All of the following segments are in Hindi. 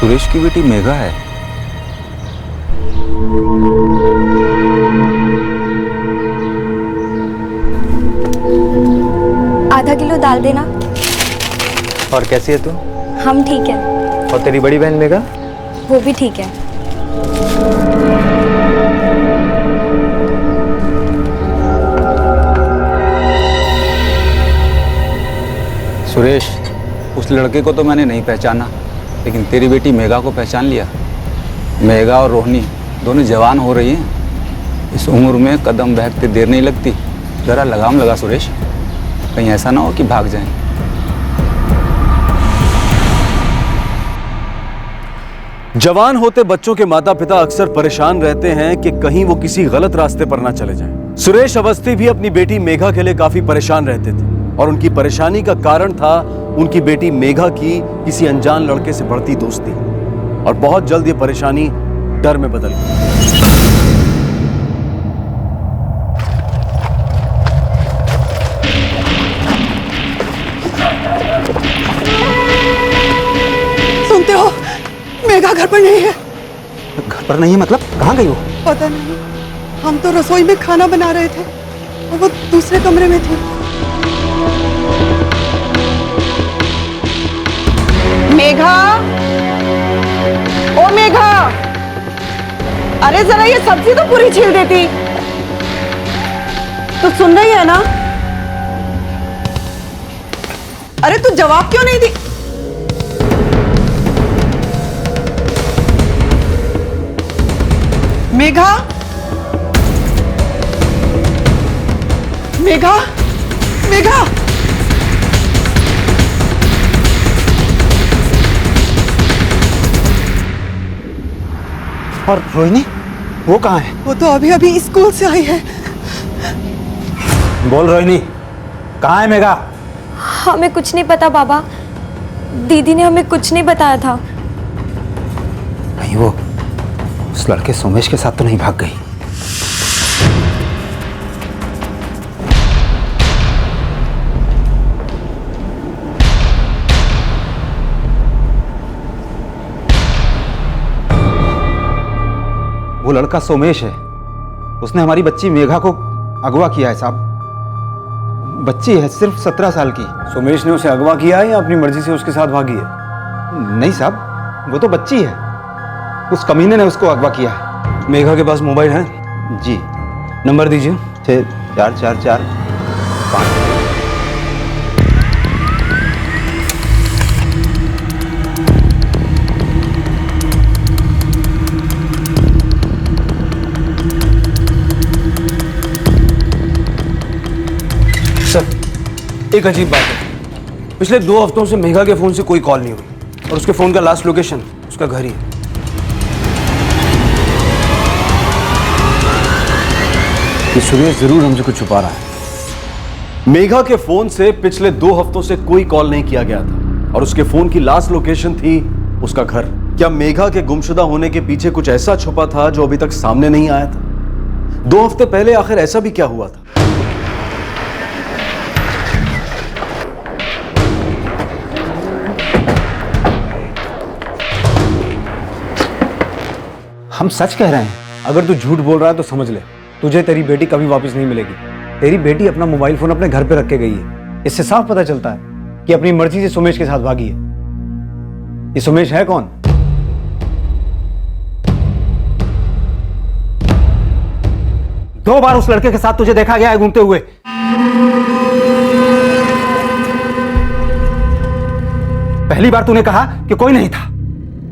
सुरेश की बेटी मेघा है। आधा किलो दाल देना। और कैसी है तू? हम ठीक है। और तेरी बड़ी बहन मेघा? वो भी ठीक है। सुरेश, उस लड़के को तो मैंने नहीं पहचाना, लेकिन तेरी बेटी मेघा को पहचान लिया। मेघा और रोहिणी दोनों जवान हो रही हैं। इस उम्र में कदम बहकते देर नहीं लगती। जरा लगाम लगा सुरेश, कहीं ऐसा ना हो कि भाग जाएं। जवान होते बच्चों के माता पिता अक्सर परेशान रहते हैं कि कहीं वो किसी गलत रास्ते पर ना चले जाएं। सुरेश अवस्थी भी अपनी बेटी मेघा के लिए काफी परेशान रहते थे और उनकी परेशानी का कारण था उनकी बेटी मेघा की किसी अनजान लड़के से बढ़ती दोस्ती। और बहुत जल्द ये परेशानी डर में बदल गई। सुनते हो, मेघा घर पर नहीं है। घर पर नहीं है मतलब? कहाँ गई वो? पता नहीं, हम तो रसोई में खाना बना रहे थे और वो दूसरे कमरे में थी। मेघा, ओ मेघा, अरे जरा ये सब्जी तो पूरी छील देती। तो सुन रही है ना? अरे तू जवाब क्यों नहीं दी? मेघा, मेघा, मेघा, और रोहिणी, वो कहाँ है? वो तो अभी अभी स्कूल से आई है। बोल रोहिणी, कहाँ है मेघा? हमें कुछ नहीं पता बाबा, दीदी ने हमें कुछ नहीं बताया था। नहीं, वो उस लड़के सोमेश के साथ तो नहीं भाग गई? वो लड़का सोमेश है। उसने हमारी बच्ची मेघा को अगवा किया है साहब। बच्ची है सिर्फ 17 साल की। सोमेश ने उसे अगवा किया है या अपनी मर्जी से उसके साथ भागी है? नहीं साहब, वो तो बच्ची है। उस कमीने ने उसको अगवा किया है। मेघा के पास मोबाइल है? जी। नंबर दीजिए। 64445। सर, एक अजीब बात है। पिछले 2 हफ्तों से मेघा के फोन से कोई कॉल नहीं हुई और उसके फोन का लास्ट लोकेशन उसका घर ही है। ये सुरेश जरूर हमसे कुछ छुपा रहा है। मेघा के फोन से पिछले 2 हफ्तों से कोई कॉल नहीं किया गया था और उसके फोन की लास्ट लोकेशन थी उसका घर। क्या मेघा के गुमशुदा होने के पीछे कुछ ऐसा छुपा था जो अभी तक सामने नहीं आया था? 2 हफ्ते पहले आखिर ऐसा भी क्या हुआ था? हम सच कह रहे हैं। अगर तू झूठ बोल रहा है तो समझ ले, तुझे तेरी बेटी कभी वापस नहीं मिलेगी। तेरी बेटी अपना मोबाइल फोन अपने घर पे रख के गई है। इससे साफ पता चलता है कि अपनी मर्जी से सुमेश के साथ भागी है। ये सुमेश है कौन? दो बार उस लड़के के साथ तुझे देखा गया है घूमते हुए। पहली बार तूने कहा कि कोई नहीं था,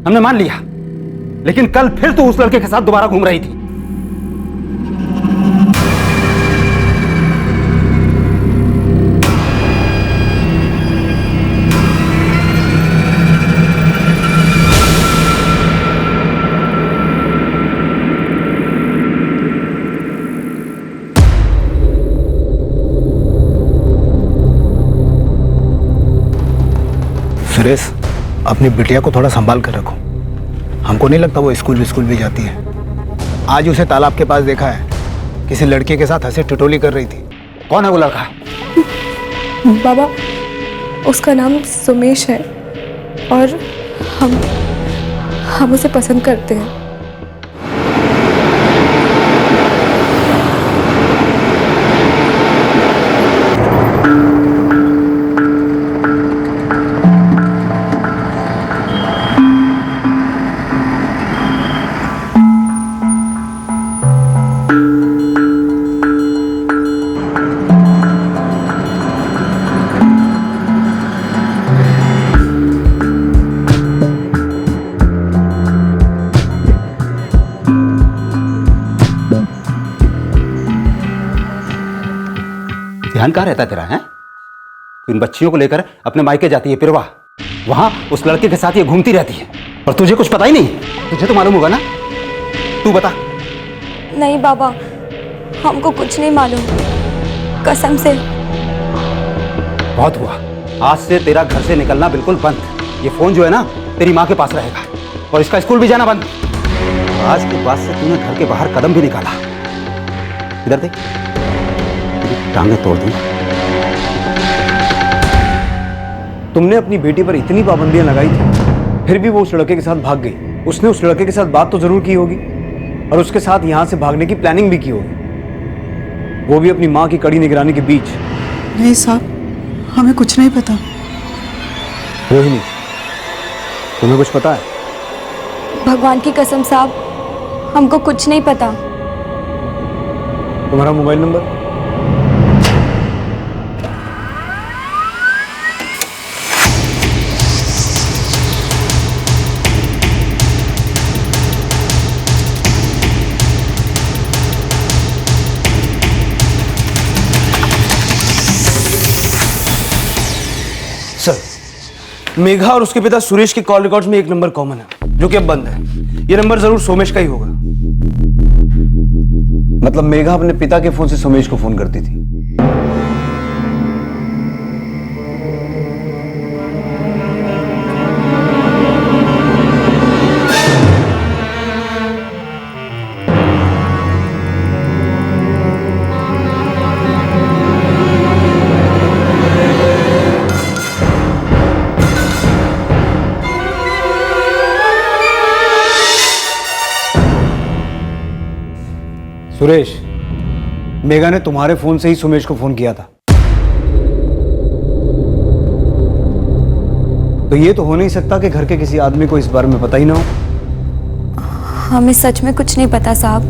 हमने मान लिया, लेकिन कल फिर तू उस लड़के के साथ दोबारा घूम रही थी। सुरेश, अपनी बिटिया को थोड़ा संभाल कर रखो। हमको नहीं लगता वो स्कूल भी जाती है। आज उसे तालाब के पास देखा है, किसी लड़के के साथ हंसी ठिठोली कर रही थी। कौन है वो लड़का? बाबा, उसका नाम सुमेश है और हम उसे पसंद करते हैं। ध्यान कहाँ रहता है तेरा? है इन बच्चियों को लेकर अपने मायके जाती है पिरवा, वहां उस लड़के के साथ ये घूमती रहती है और तुझे कुछ पता ही नहीं। तुझे तो मालूम होगा ना, तू बता। नहीं बाबा, हमको कुछ नहीं मालूम, कसम से। बहुत हुआ, आज से तेरा घर से निकलना बिल्कुल बंद। ये फोन जो है ना तेरी माँ के पास रहेगा और इसका स्कूल भी जाना बंद। आज के बाद से तूने घर के बाहर कदम भी निकाला, इधर देख, तेरी टांगें तोड़ दूंगा। तुमने अपनी बेटी पर इतनी पाबंदियां लगाई थी, फिर भी वो उस लड़के के साथ भाग गई। उसने उस लड़के के साथ बात तो जरूर की होगी और उसके साथ यहां से भागने की प्लानिंग भी की होगी, वो भी अपनी माँ की कड़ी निगरानी के बीच। नहीं साहब, हमें कुछ नहीं पता। रोहिणी, तुम्हें कुछ पता है? भगवान की कसम साहब, हमको कुछ नहीं पता। तुम्हारा मोबाइल नंबर? मेघा और उसके पिता सुरेश के कॉल रिकॉर्ड्स में एक नंबर कॉमन है जो कि अब बंद है। ये नंबर जरूर सोमेश का ही होगा। मतलब मेघा अपने पिता के फोन से सोमेश को फोन करती थी। सुरेश, मेघा ने तुम्हारे फोन से ही सुमेश को फोन किया था, तो ये तो हो नहीं सकता कि घर के किसी आदमी को इस बारे में पता ही ना हो। हमें सच में कुछ नहीं पता साहब।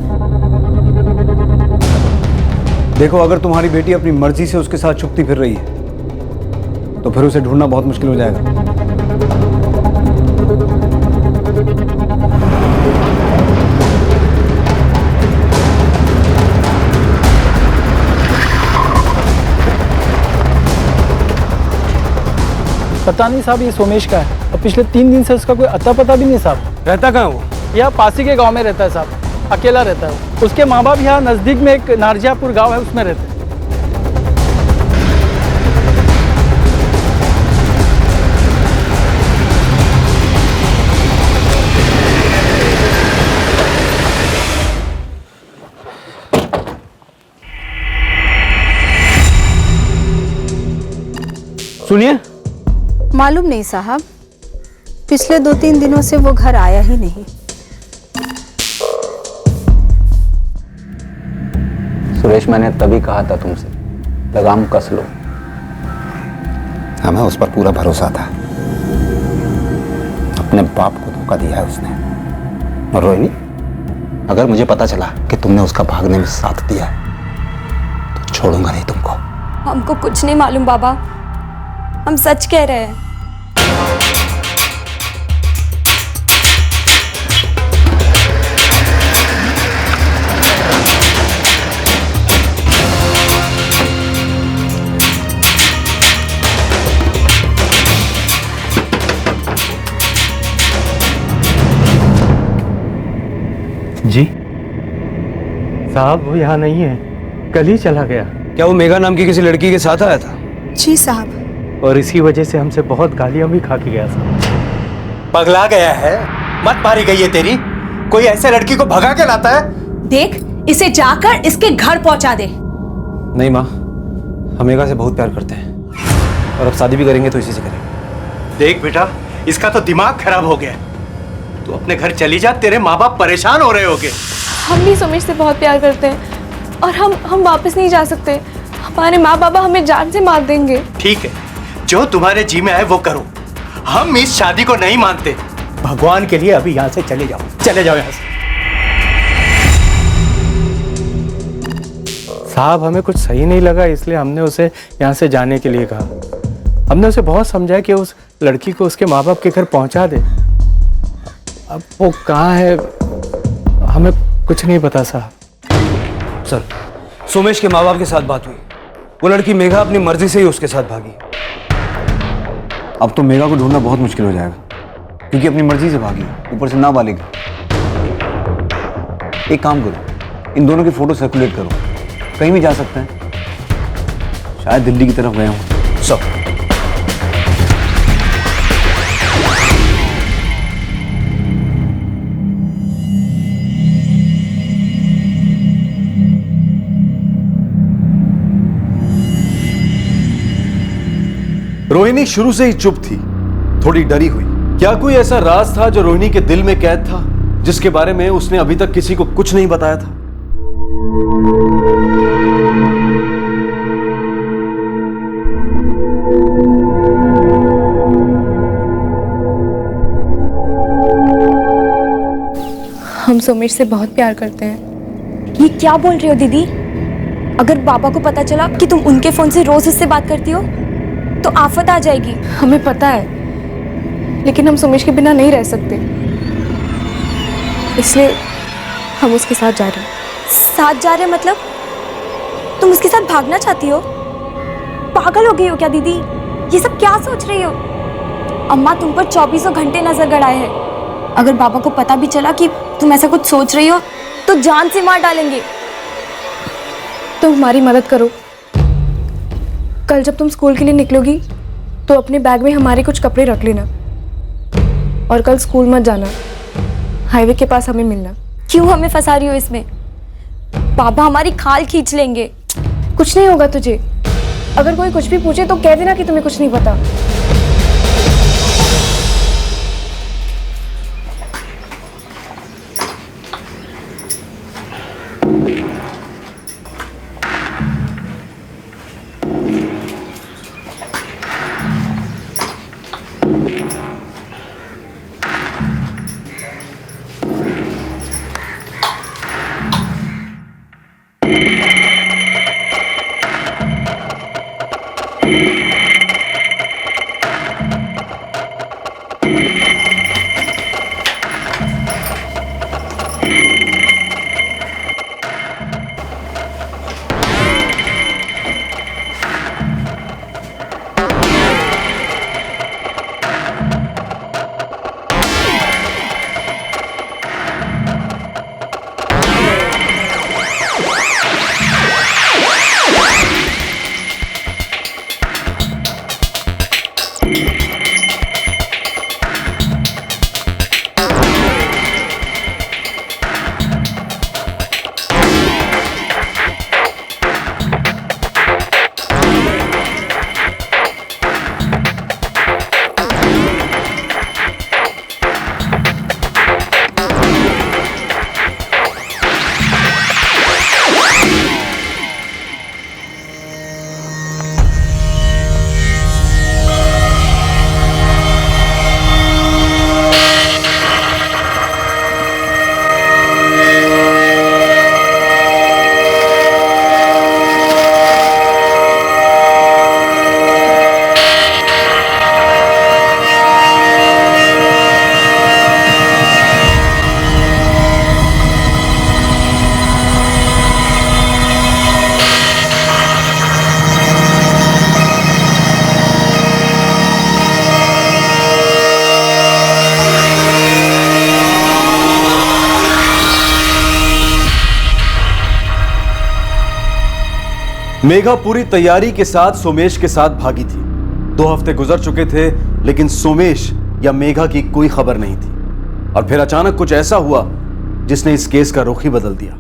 देखो, अगर तुम्हारी बेटी अपनी मर्जी से उसके साथ छुपती फिर रही है तो फिर उसे ढूंढना बहुत मुश्किल हो जाएगा। पता नहीं साहब, ये सोमेश का है और पिछले 3 दिन से उसका कोई अता पता भी नहीं साहब। रहता कहाँ वो? यह पासी के गांव में रहता है साहब, अकेला रहता है। उसके माँ बाप यहाँ नज़दीक में एक नारजियापुर गांव है, उसमें रहते हैं। सुनिए, मालूम नहीं साहब, पिछले 2-3 दिनों से वो घर आया ही नहीं। सुरेश, मैंने तभी कहा था तुमसे, लगाम कस लो। हमें उस पर पूरा भरोसा था, अपने बाप को धोखा दिया है उसने। और रोहिणी, अगर मुझे पता चला कि तुमने उसका भागने में साथ दिया है तो छोड़ूंगा नहीं तुमको। हमको कुछ नहीं मालूम बाबा, हम सच कह रहे हैं। जी साहब, वो यहाँ नहीं है, कल ही चला गया। क्या वो मेघा नाम की किसी लड़की के साथ आया था? जी साहब। और इसी वजह से हमसे बहुत गालियां भी खा के गया साहब। पगला गया है, मत मारी गई है तेरी। कोई ऐसे लड़की को भगा के लाता है? देख, इसे जाकर इसके घर पहुंचा दे। नहीं माँ, हम मेघा से बहुत प्यार करते हैं और अब शादी भी करेंगे तो इसी से करेंगे। देख बेटा, इसका तो दिमाग खराब हो गया। तू अपने घर चली जा, तेरे माँ बाप परेशान हो रहे होगे। हम भी सुमेश से बहुत प्यार करते हैं और हम वापस नहीं जा सकते। हमारे माँ बाबा हमें जान से मार देंगे। ठीक है, जो तुम्हारे जी में आए वो करो, हम इस शादी को नहीं मानते। भगवान के लिए अभी यहाँ से चले जाओ, चले जाओ यहाँ से। साहब, हमें कुछ सही नहीं लगा, इसलिए हमने उसे यहाँ से जाने के लिए कहा। हमने उसे बहुत समझाया कि उस लड़की को उसके माँ बाप के घर पहुँचा दे। अब वो कहाँ है हमें कुछ नहीं पता साहब। सर, सोमेश के माँ बाप के साथ बात हुई। वो लड़की मेघा अपनी मर्जी से ही उसके साथ भागी। अब तो मेघा को ढूंढना बहुत मुश्किल हो जाएगा, क्योंकि अपनी मर्जी से भागी, ऊपर से नाबालिग। एक काम करो, इन दोनों की फोटो सर्कुलेट करो, कहीं भी जा सकते हैं। शायद दिल्ली की तरफ गए हों। सब रोहिणी शुरू से ही चुप थी, थोड़ी डरी हुई। क्या कोई ऐसा राज था जो रोहिणी के दिल में कैद था, जिसके बारे में उसने अभी तक किसी को कुछ नहीं बताया था? हम सोमेश से बहुत प्यार करते हैं। ये क्या बोल रही हो दीदी? अगर पापा को पता चला कि तुम उनके फोन से रोज उससे बात करती हो तो आफत आ जाएगी। हमें पता है, लेकिन हम सोमेश के बिना नहीं रह सकते, इसलिए हम उसके साथ जा रहे हैं। साथ जा रहे मतलब तुम उसके साथ भागना चाहती हो? पागल हो गई हो क्या दीदी? ये सब क्या सोच रही हो? अम्मा तुम पर 24 घंटे नजर गड़ाए हैं। अगर बाबा को पता भी चला कि तुम ऐसा कुछ सोच रही हो तो जान से मार डालेंगे। तुम हमारी मदद करो। कल जब तुम स्कूल के लिए निकलोगी तो अपने बैग में हमारे कुछ कपड़े रख लेना, और कल स्कूल मत जाना, हाईवे के पास हमें मिलना। क्यों हमें फंसा रही हो इसमें? पापा हमारी खाल खींच लेंगे। कुछ नहीं होगा तुझे। अगर कोई कुछ भी पूछे तो कह देना कि तुम्हें कुछ नहीं पता। मेघा पूरी तैयारी के साथ सोमेश के साथ भागी थी। 2 हफ्ते गुजर चुके थे, लेकिन सोमेश या मेघा की कोई खबर नहीं थी। और फिर अचानक कुछ ऐसा हुआ जिसने इस केस का रुख ही बदल दिया।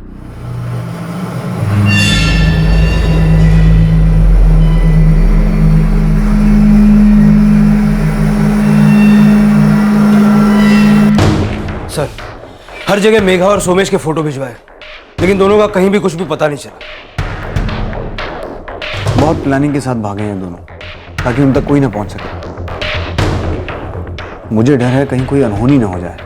हर जगह मेघा और सोमेश के फोटो भिजवाए, लेकिन दोनों का कहीं भी कुछ भी पता नहीं चला। बहुत प्लानिंग के साथ भागे हैं दोनों, ताकि उन तक कोई ना पहुंच सके। मुझे डर है कहीं कोई अनहोनी ना हो जाए।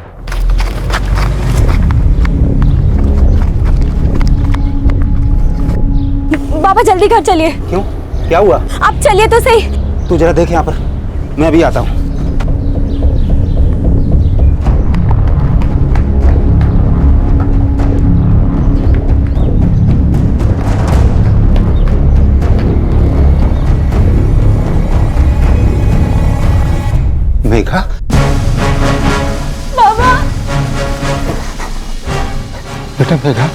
बाबा जल्दी घर चलिए। क्यों, क्या हुआ? आप चलिए तो सही। तू जरा देख यहाँ पर, मैं अभी आता हूँ। मेघा, बाबा। बेटा मेघा,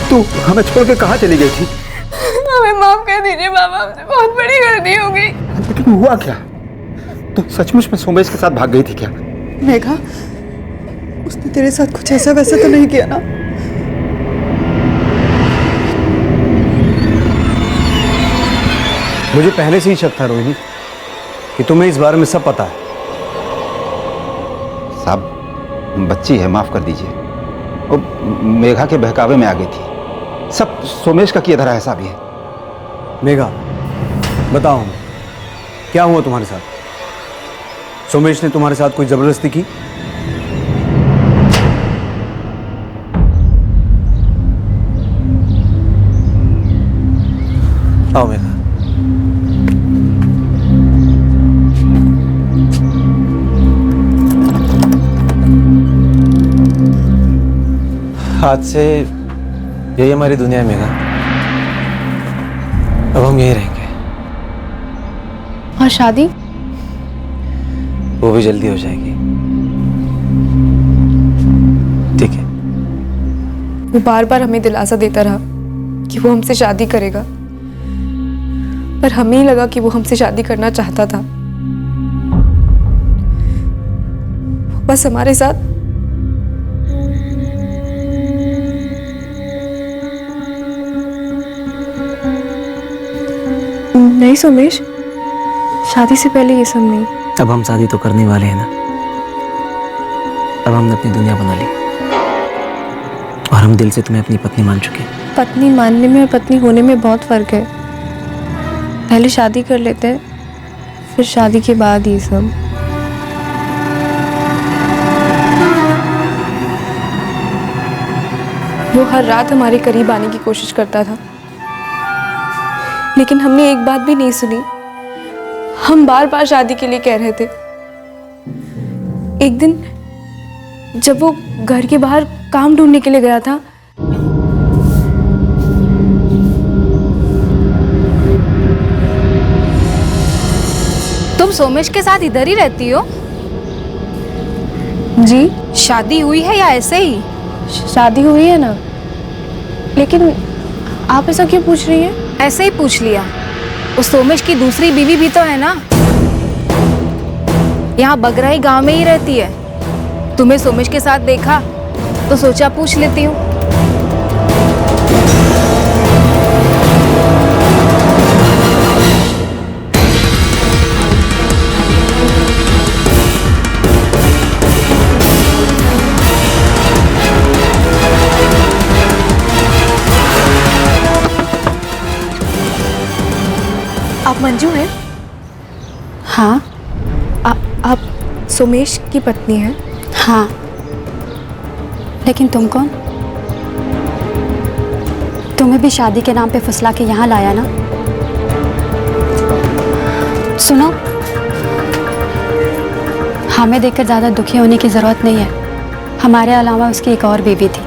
तू हमें छोड़ के कहाँ चली गई थी? हमें माफ कर दीजिए बाबा, हमसे बहुत बड़ी गलती हो गई। लेकिन हुआ क्या? तू सचमुच में सोमेश के साथ भाग गई थी क्या? मेघा, उसने तेरे साथ कुछ ऐसा वैसा तो नहीं किया ना? मुझे पहले से ही शक था रोहिणी कि तुम्हें इस बारे में सब पता है। साहब, बच्ची है, माफ कर दीजिए। वो मेघा के बहकावे में आ गई थी। सब सोमेश का किया धरा ऐसा भी है। मेघा, बताओ हमें, क्या हुआ तुम्हारे साथ? सोमेश ने तुम्हारे साथ कोई जबरदस्ती की? आओ मेघा। आज से यही हमारी दुनिया है मेघा। अब हम यही रहेंगे। और शादी? वो भी जल्दी हो जाएगी। ठीक है। वो बार बार हमें दिलासा देता रहा कि वो हमसे शादी करेगा, पर हमें ही लगा कि वो हमसे शादी करना चाहता था। बस हमारे साथ नहीं सोमेश, शादी से पहले ये सब नहीं। अब हम शादी तो करने वाले हैं ना। अब हमने अपनी दुनिया बना ली और हम दिल से तुम्हें अपनी पत्नी मान चुके हैं। पत्नी मानने में और पत्नी होने में बहुत फर्क है। पहले शादी कर लेते हैं, फिर शादी के बाद ये सब। वो हर रात हमारे करीब आने की कोशिश करता था, लेकिन हमने एक बात भी नहीं सुनी। हम बार बार शादी के लिए कह रहे थे। एक दिन जब वो घर के बाहर काम ढूंढने के लिए गया था, तुम सोमेश के साथ इधर ही रहती हो? जी शादी हुई है या ऐसे ही? शादी हुई है ना, लेकिन आप ऐसा क्यों पूछ रही हैं? ऐसे ही पूछ लिया। उस सोमेश की दूसरी बीवी भी तो है ना, यहाँ बगराई गांव में ही रहती है। तुम्हें सोमेश के साथ देखा तो सोचा पूछ लेती हूँ। आप मंजू हैं? हाँ। आप सोमेश की पत्नी हैं? हाँ, लेकिन तुम कौन? तुम्हें भी शादी के नाम पे फुसला के यहाँ लाया ना? सुनो, हमें देखकर ज़्यादा दुखी होने की ज़रूरत नहीं है। हमारे अलावा उसकी एक और बीवी थी,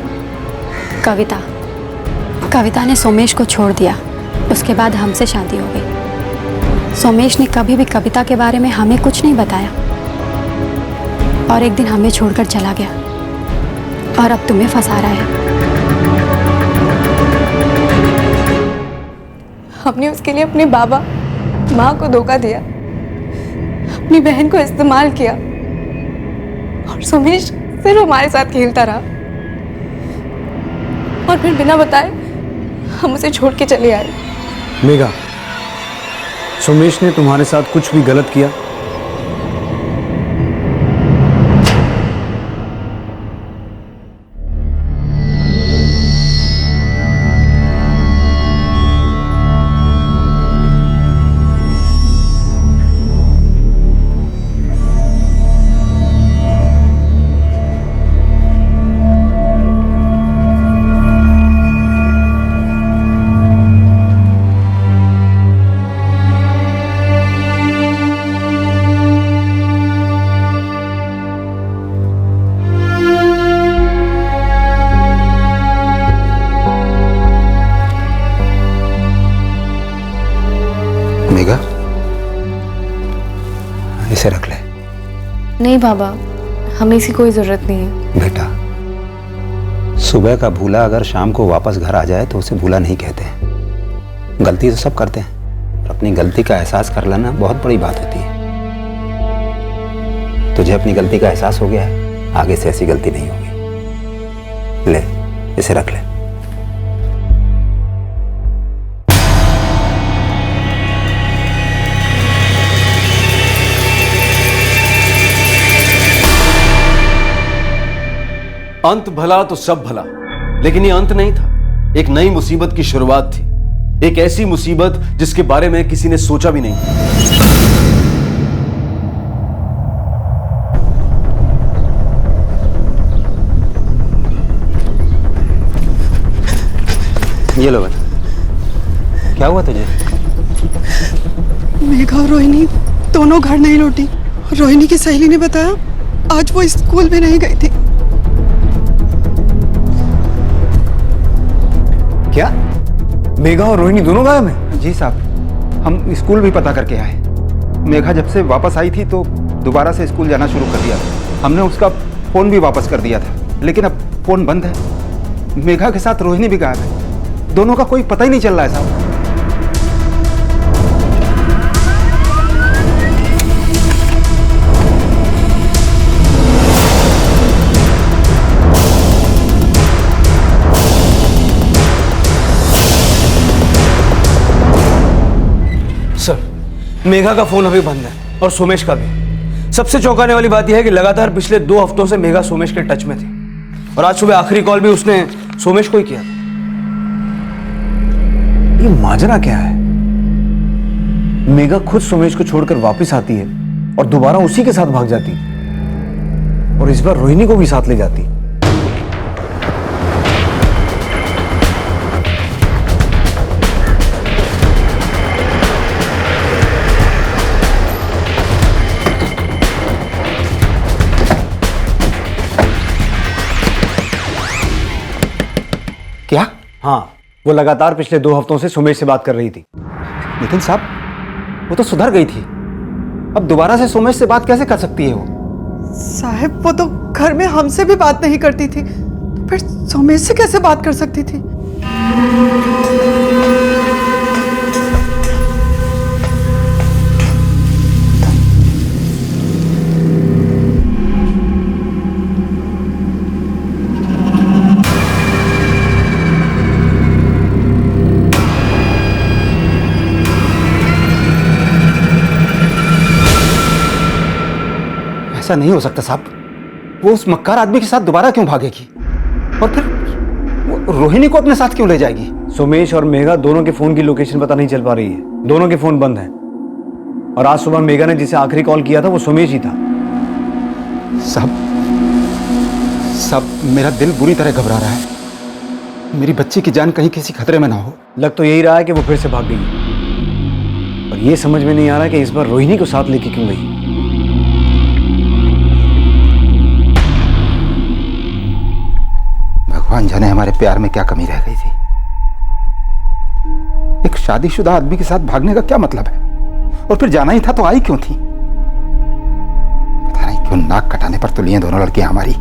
कविता। कविता ने सोमेश को छोड़ दिया, उसके बाद हमसे शादी हो गई। सोमेश ने कभी भी कविता के बारे में हमें कुछ नहीं बताया और एक दिन हमें छोड़कर चला गया और अब तुम्हें फंसा रहा है। हमने उसके लिए अपने बाबा माँ को धोखा दिया, अपनी बहन को इस्तेमाल किया, और सोमेश सिर्फ हमारे साथ खेलता रहा और फिर बिना बताए हम उसे छोड़ के चले आए। मेघा, सोमेश ने तुम्हारे साथ कुछ भी गलत किया? नहीं बाबा, हमें इसकी कोई ज़रूरत नहीं है। बेटा, सुबह का भूला अगर शाम को वापस घर आ जाए तो उसे भूला नहीं कहते हैं। गलती तो सब करते हैं, और अपनी गलती का एहसास कर लेना बहुत बड़ी बात होती है। तुझे अपनी गलती का एहसास हो गया है, आगे से ऐसी गलती नहीं होगी। ले, इसे रख ले। अंत भला तो सब भला, लेकिन ये अंत नहीं था, एक नई मुसीबत की शुरुआत थी। एक ऐसी मुसीबत जिसके बारे में किसी ने सोचा भी नहीं। ये लो बेटा, क्या हुआ तुझे? मेघा और रोहिणी दोनों घर नहीं लौटी। रोहिणी की सहेली ने बताया आज वो स्कूल में नहीं गई थी। क्या मेघा और रोहिणी दोनों गायब हैं? जी साहब, हम स्कूल भी पता करके आए। मेघा जब से वापस आई थी तो दोबारा से स्कूल जाना शुरू कर दिया। हमने उसका फोन भी वापस कर दिया था, लेकिन अब फोन बंद है। मेघा के साथ रोहिणी भी गायब है। दोनों का कोई पता ही नहीं चल रहा है साहब। सर, मेघा का फोन अभी बंद है और सोमेश का भी। सबसे चौंकाने वाली बात यह है कि लगातार पिछले 2 हफ्तों से मेघा सोमेश के टच में थी, और आज सुबह आखिरी कॉल भी उसने सोमेश को ही किया था। ये माजरा क्या है? मेघा खुद सोमेश को छोड़कर वापस आती है और दोबारा उसी के साथ भाग जाती है, और इस बार रोहिणी को भी साथ ले जाती है। क्या? हाँ, वो लगातार पिछले 2 हफ्तों से सोमेश से बात कर रही थी। लेकिन साहब, वो तो सुधर गई थी। अब दोबारा से सोमेश से बात कैसे कर सकती है वो? साहब, वो तो घर में हमसे भी बात नहीं करती थी, तो फिर सोमेश से कैसे बात कर सकती थी? ऐसा नहीं हो सकता साहब। वो उस मक्कार आदमी के साथ दोबारा क्यों भागेगी? और फिर वो रोहिणी को अपने साथ क्यों ले जाएगी? सोमेश और मेघा दोनों के फोन की लोकेशन पता नहीं चल पा रही है। दोनों के फोन बंद हैं, और आज सुबह मेघा ने जिसे आखिरी कॉल किया था वो सोमेश ही था। साहब, मेरा दिल बुरी तरह घबरा रहा है। मेरी बच्ची की जान कहीं किसी खतरे में ना हो। लग तो यही रहा है कि वो फिर से भाग गई, और ये समझ में नहीं आ रहा कि इस बार रोहिणी को साथ लेके क्यों गई। भगवान जाने हमारे प्यार में क्या कमी रह गई थी। एक शादीशुदा आदमी के साथ भागने का क्या मतलब है? और फिर जाना ही था तो आई क्यों थी? पता नहीं क्यों नाक कटाने पर तुली हैं दोनों लड़कियां हमारी।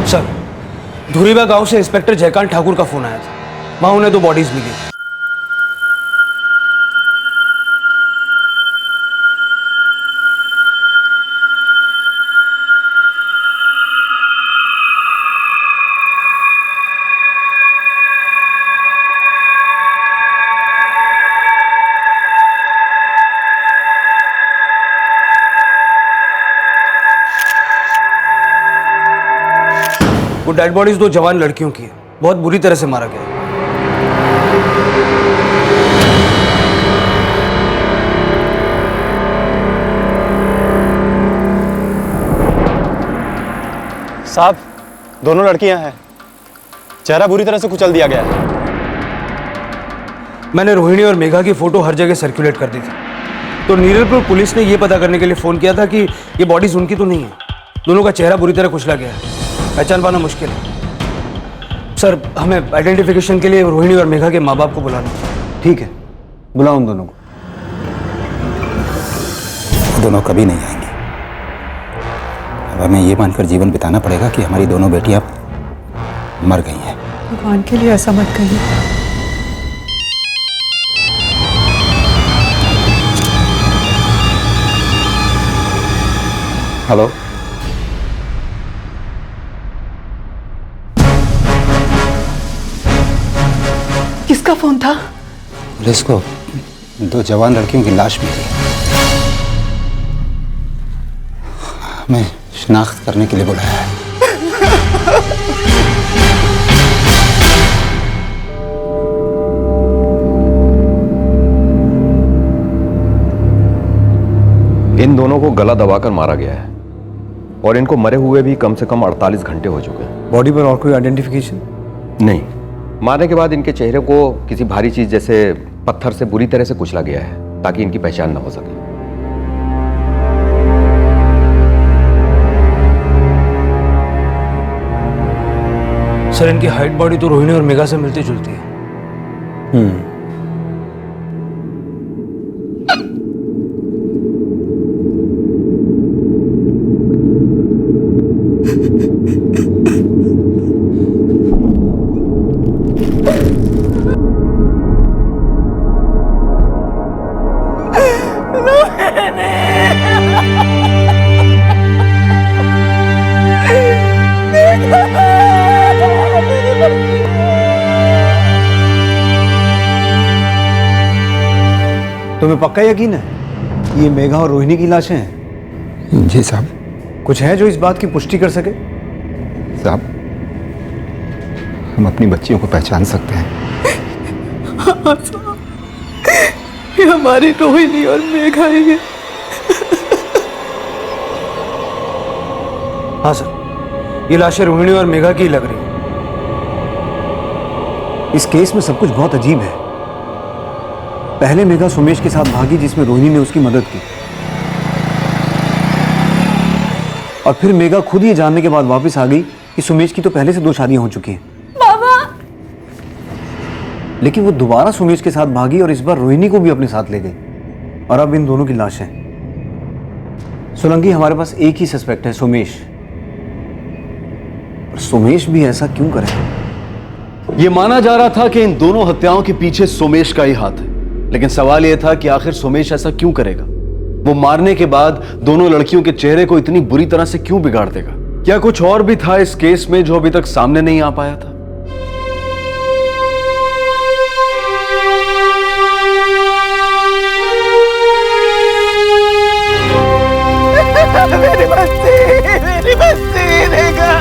सर, धुरीबा गांव से इंस्पेक्टर जयकांत ठाकुर का फोन आया था। वहां उन्हें 2 बॉडीज मिली। वो डेड बॉडीज 2 जवान लड़कियों की है, बहुत बुरी तरह से मारा गया है। साहब, दोनों लड़कियां हैं, चेहरा बुरी तरह से कुचल दिया गया है। मैंने रोहिणी और मेघा की फोटो हर जगह सर्कुलेट कर दी थी, तो नीरलपुर पुलिस ने यह पता करने के लिए फोन किया था कि ये बॉडीज उनकी तो नहीं है। दोनों का चेहरा बुरी तरह कुचला गया है, पहचान पाना मुश्किल है। सर, हमें आइडेंटिफिकेशन के लिए रोहिणी और मेघा के माँ बाप को बुलाना। ठीक है, बुलाओ उन दोनों को। दोनों कभी नहीं आएंगे। अब हमें ये मानकर जीवन बिताना पड़ेगा कि हमारी दोनों बेटियां मर गई हैं। भगवान के लिए ऐसा मत कहिए। हेलो, किसका फोन था? पुलिस को 2 जवान लड़कियों की लाश मिली है। हमें शिनाख्त करने के लिए बुलाया है। इन दोनों को गला दबाकर मारा गया है और इनको मरे हुए भी कम से कम 48 घंटे हो चुके हैं। बॉडी पर और कोई आइडेंटिफिकेशन नहीं। मारने के बाद इनके चेहरे को किसी भारी चीज जैसे पत्थर से बुरी तरह से कुचला गया है ताकि इनकी पहचान न हो सके। सर, इनकी हाइट बॉडी तो रोहिणी और मेघा से मिलती जुलती है। तुम्हें पक्का यकीन है ये मेघा और रोहिणी की लाशें हैं? जी साहब। कुछ है जो इस बात की पुष्टि कर सके? साहब, हम अपनी बच्चियों को पहचान सकते हैं। हाँ साहब, ये हमारी रोहिणी और मेघा ही है। हाँ सर, ये लाशें रोहिणी और मेघा की लग रही हैं। इस केस में सब कुछ बहुत अजीब है। पहले मेघा सोमेश के साथ भागी जिसमें रोहिणी ने उसकी मदद की, और फिर मेघा खुद ये जानने के बाद वापस आ गई कि सोमेश की तो पहले से 2 शादियां हो चुकी हैं। बाबा! लेकिन वो दोबारा सोमेश के साथ भागी और इस बार रोहिणी को भी अपने साथ ले गई, और अब इन दोनों की लाशें। सोलंकी, हमारे पास एक ही सस्पेक्ट है, सोमेश। और सोमेश भी ऐसा क्यों करे? यह माना जा रहा था कि इन दोनों हत्याओं के पीछे सोमेश का ही हाथ है, लेकिन सवाल यह था कि आखिर सोमेश ऐसा क्यों करेगा? वो मारने के बाद दोनों लड़कियों के चेहरे को इतनी बुरी तरह से क्यों बिगाड़ देगा? क्या कुछ और भी था इस केस में जो अभी तक सामने नहीं आ पाया था? मेरी बस्ती देखा।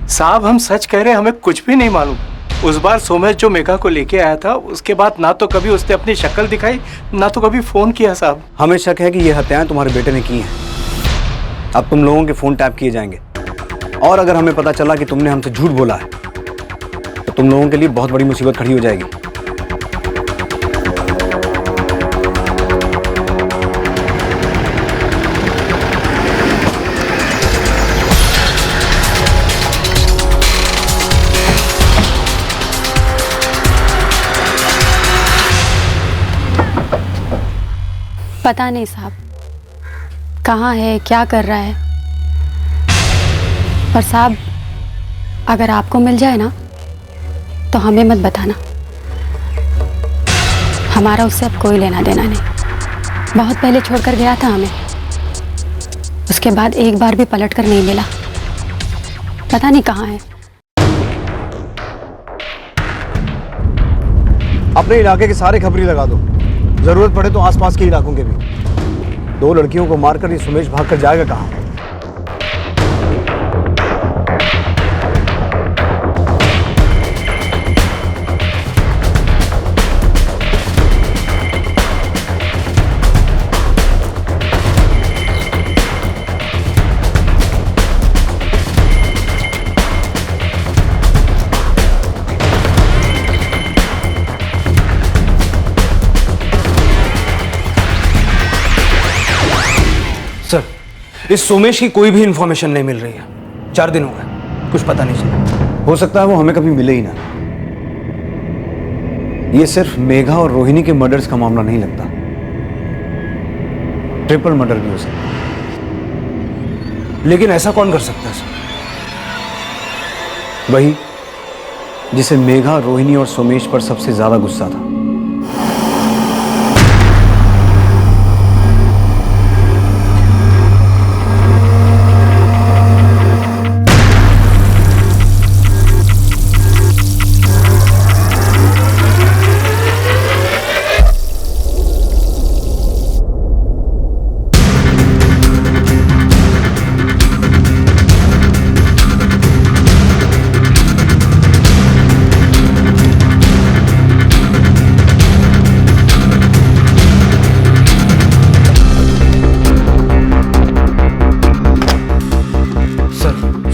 साहब, हम सच कह रहे हैं, हमें कुछ भी नहीं मालूम। उस बार सोमेश जो मेघा को लेके आया था, उसके बाद ना तो कभी उसने अपनी शक्ल दिखाई, ना तो कभी फोन किया। साहब, हमें शक है कि ये हत्याएं तुम्हारे बेटे ने की हैं। अब तुम लोगों के फोन टैप किए जाएंगे, और अगर हमें पता चला कि तुमने हमसे झूठ बोला है तो तुम लोगों के लिए बहुत बड़ी मुसीबत खड़ी हो जाएगी। पता नहीं साहब, कहाँ है, क्या कर रहा है। पर साहब, अगर आपको मिल जाए ना तो हमें मत बताना। हमारा उससे अब कोई लेना देना नहीं। बहुत पहले छोड़कर गया था हमें, उसके बाद एक बार भी पलट कर नहीं मिला। पता नहीं कहाँ है। अपने इलाके के सारे खबरी लगा दो, जरूरत पड़े तो आसपास के इलाकों के भी। 2 लड़कियों को मारकर ये सुमेश भागकर जाएगा कहाँ? सर, इस सोमेश की कोई भी इंफॉर्मेशन नहीं मिल रही है। 4 दिन हो गए, कुछ पता नहीं चला। हो सकता है वो हमें कभी मिले ही ना। ये सिर्फ मेघा और रोहिणी के मर्डर्स का मामला नहीं लगता, ट्रिपल मर्डर भी हो सकता है। लेकिन ऐसा कौन कर सकता है सर? वही जिसे मेघा, रोहिणी और सोमेश पर सबसे ज्यादा गुस्सा था।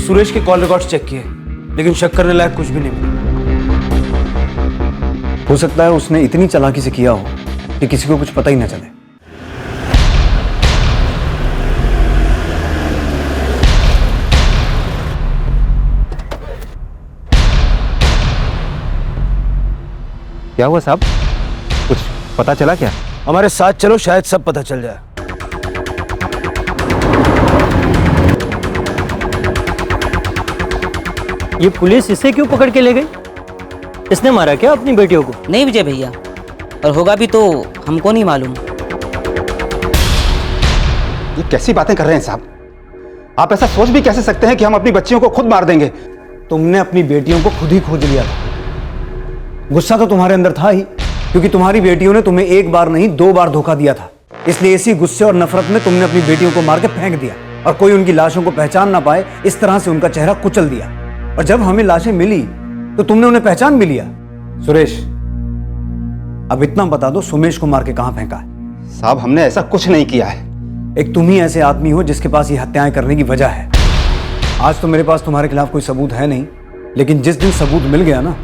सुरेश के कॉल रिकॉर्ड्स चेक किए, लेकिन शक करने लायक कुछ भी नहीं मिला। हो सकता है उसने इतनी चालाकी से किया हो कि किसी को कुछ पता ही ना चले। क्या हुआ साहब? कुछ पता चला क्या? हमारे साथ चलो, शायद सब पता चल जाए। ये पुलिस इसे क्यों पकड़ के ले गई? इसने मारा क्या अपनी बेटियों को? नहीं विजय भैया, और होगा भी तो हमको नहीं मालूम। ये कैसी बातें कर रहे हैं साहब? आप ऐसा सोच भी कैसे सकते हैं कि हम अपनी बच्चियों को खुद मार देंगे? तुमने अपनी बेटियों को खुद ही खोज लिया था। गुस्सा तो तुम्हारे अंदर था ही, क्योंकि तुम्हारी बेटियों ने तुम्हें 1 बार नहीं 2 बार धोखा दिया था। इसलिए इसी गुस्से और नफरत में तुमने अपनी बेटियों को मार के फेंक दिया, और कोई उनकी लाशों को पहचान ना पाए इस तरह से उनका चेहरा कुचल दिया। और जब हमें लाशें मिली तो तुमने उन्हें पहचान भी लिया। सुरेश, अब इतना बता दो, सुमेश को मार के कहां फेंका है? साहब, हमने ऐसा कुछ नहीं किया है। एक तुम ही ऐसे आदमी हो जिसके पास ये हत्याएं करने की वजह है। आज तो मेरे पास तुम्हारे खिलाफ कोई सबूत है नहीं, लेकिन जिस दिन सबूत मिल गया ना,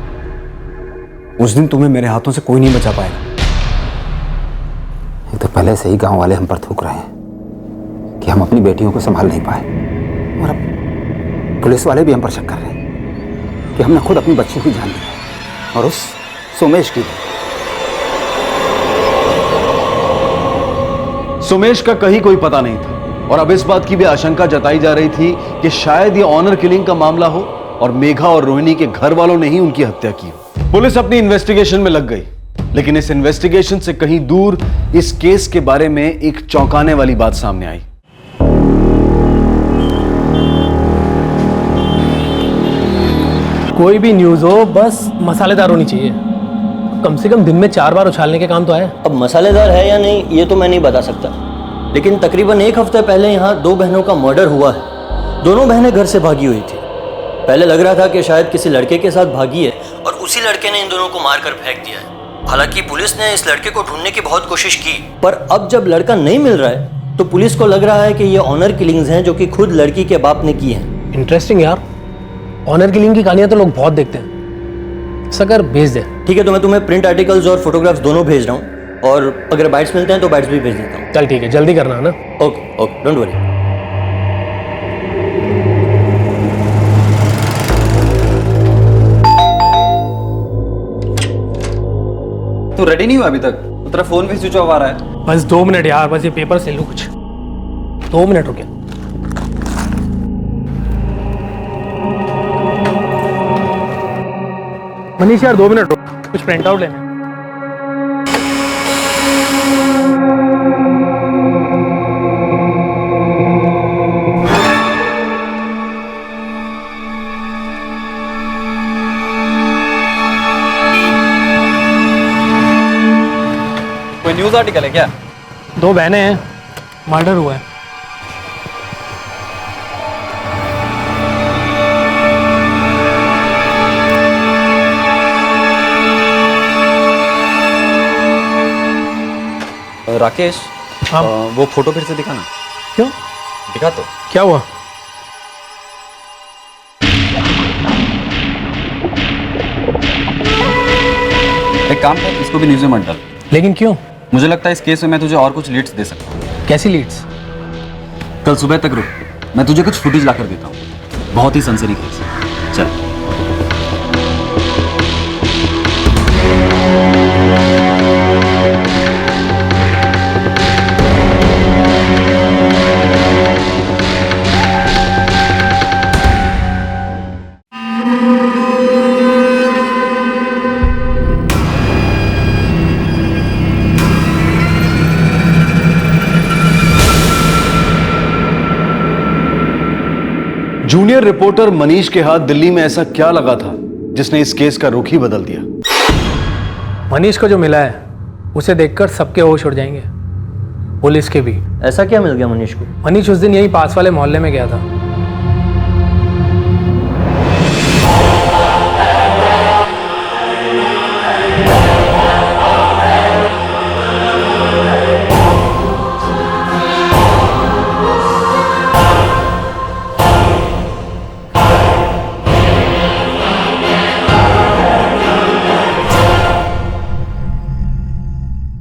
उस दिन तुम्हें मेरे हाथों से कोई नहीं बचा पाएगा। ये तो पहले से ही गांव वाले हम पर थूक रहे हैं कि हम अपनी बेटियों को संभाल नहीं पाए, और अब पुलिस वाले भी हम पर शक कर रहे हैं कि हमने खुद अपनी बच्ची की जान ली, और उस सोमेश की। सुमेश का कहीं कोई पता नहीं था, और अब इस बात की भी आशंका जताई जा रही थी कि शायद ये ऑनर किलिंग का मामला हो और मेघा और रोहिणी के घर वालों ने ही उनकी हत्या की हो। पुलिस अपनी इन्वेस्टिगेशन में लग गई, लेकिन इस इन्वेस्टिगेशन से कहीं दूर इस केस के बारे में एक चौंकाने वाली बात सामने आई। कोई भी न्यूज़ हो बस मसालेदार होनी चाहिए। कम से कम दिन में 4 बार उछालने के काम तो आए। अब मसालेदार है या नहीं ये तो मैं नहीं बता सकता, लेकिन तकरीबन 1 हफ्ते पहले यहाँ 2 बहनों का मर्डर हुआ है। दोनों बहनें घर से भागी हुई थी। पहले लग रहा था कि शायद किसी लड़के के साथ भागी है और उसी लड़के ने इन दोनों को मारकर फेंक दिया है। हालांकि पुलिस ने इस लड़के को ढूंढने की बहुत कोशिश की, पर अब जब लड़का नहीं मिल रहा है तो पुलिस को लग रहा है कि ये ऑनर किलिंग्स हैं जो कि खुद लड़की के बाप ने की हैं। इंटरेस्टिंग यार, ऑनर किलिंग की कहानियां तो लोग बहुत देखते हैं। सकर भेज दे। ठीक है, तो मैं तुम्हें प्रिंट आर्टिकल्स और फोटोग्राफ्स दोनों भेज रहा हूँ, और अगर बाइट्स मिलते हैं तो बाइट्स भी भेज देता हूँ। चल ठीक है, जल्दी करना है ना। Okay okay, don't worry. तू रेडी नहीं हुआ अभी तक? तो तेरा फोन भी स्विच ऑफ आ रहा है। बस 2 मिनट यार, बस ये पेपर से लूँ कुछ। 2 मिनट हो गया। मनीष यार 2 मिनट हो, कुछ प्रिंट आउट लेना। न्यूज़ आर्टिकल है क्या? 2 बहनें हैं, मर्डर हुआ है। राकेश, हाँ? वो फोटो फिर से दिखाना। क्यों? दिखा तो। क्या हुआ? एक काम कर, इसको भी न्यूज़ में मत डाल। लेकिन क्यों? मुझे लगता है इस केस में मैं तुझे और कुछ लीड्स दे सकता हूँ। कैसी लीड्स? कल सुबह तक रुक, मैं तुझे कुछ फुटेज ला कर देता हूँ। बहुत ही सनसनी केस है। चल। जूनियर रिपोर्टर मनीष के हाथ दिल्ली में ऐसा क्या लगा था जिसने इस केस का रुख ही बदल दिया? मनीष को जो मिला है उसे देखकर सबके होश उड़ जाएंगे, पुलिस के भी। ऐसा क्या मिल गया मनीष को? मनीष उस दिन यही पास वाले मोहल्ले में गया था।